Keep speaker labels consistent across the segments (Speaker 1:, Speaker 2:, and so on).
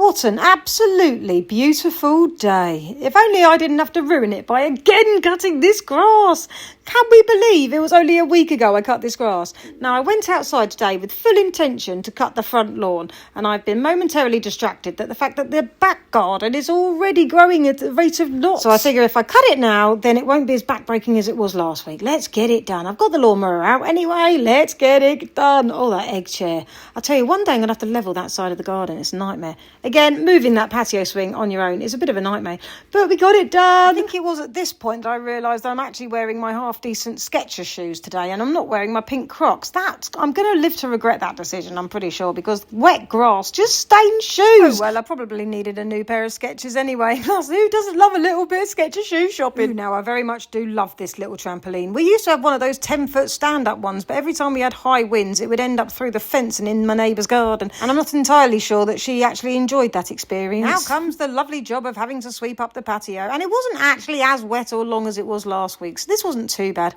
Speaker 1: What an absolutely beautiful day. If only I didn't have to ruin it by again cutting this grass. Can we believe it was only a week ago I cut this grass? Now, I went outside today with full intention to cut the front lawn, and I've been momentarily distracted at the fact that the back garden is already growing at the rate of knots. So I figure if I cut it now, then it won't be as backbreaking as it was last week. Let's get it done. I've got the lawnmower out anyway. Let's get it done. Oh, that egg chair. I'll tell you, one day I'm going to have to level that side of the garden. It's a nightmare. Again, moving that patio swing on your own is a bit of a nightmare. But we got it done. I think it was at this point that I realised I'm actually wearing my half-decent Skechers shoes today, and I'm not wearing my pink Crocs. I'm going to live to regret that decision, I'm pretty sure, because wet grass just stains shoes. Oh, well, I probably needed a new pair of Skechers anyway. Plus, who doesn't love a little bit of Skechers shoe shopping? Ooh, now, I very much do love this little trampoline. We used to have one of those 10-foot stand-up ones, but every time we had high winds, it would end up through the fence and in my neighbour's garden. And I'm not entirely sure that she actually enjoyed that experience. Now comes the lovely job of having to sweep up the patio. And it wasn't actually as wet or long as it was last week, so this wasn't too bad.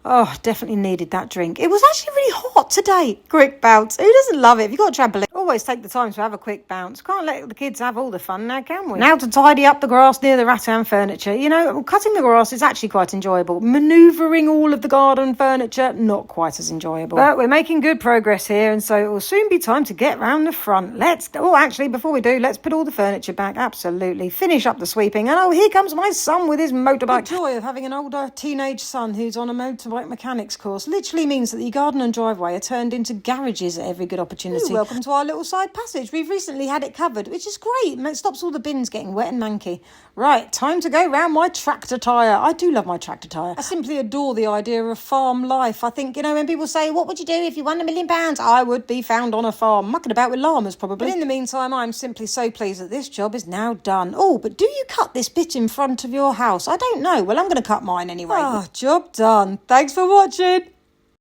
Speaker 1: Oh, definitely needed that drink. It was actually really hot today. Quick bounce. Who doesn't love it? If you've got a trampoline, always take the time to have a quick bounce. Can't let the kids have all the fun now, can we? Now to tidy up the grass near the rattan furniture. You know, cutting the grass is actually quite enjoyable. Manoeuvring all of the garden furniture, not quite as enjoyable. But we're making good progress here, and so it will soon be time to get round the front. Actually, before we do, let's put all the furniture back. Absolutely. Finish up the sweeping. And here comes my son with his motorbike. The joy of having an older teenage son who's on a motorbike mechanics course literally means that the garden and driveway are turned into garages at every good opportunity. Ooh, welcome to our little side passage. We've recently had it covered, which is great. It stops all the bins getting wet and manky. Right, time to go round my tractor tyre. I do love my tractor tyre. I simply adore the idea of farm life. I think, when people say, what would you do if you won £1 million? I would be found on a farm, mucking about with llamas probably. But in the meantime, I'm simply so pleased that this job is now done. Oh, but do you cut this bit in front of your house? I don't know. Well, I'm going to cut mine anyway. Job done. Thanks for watching.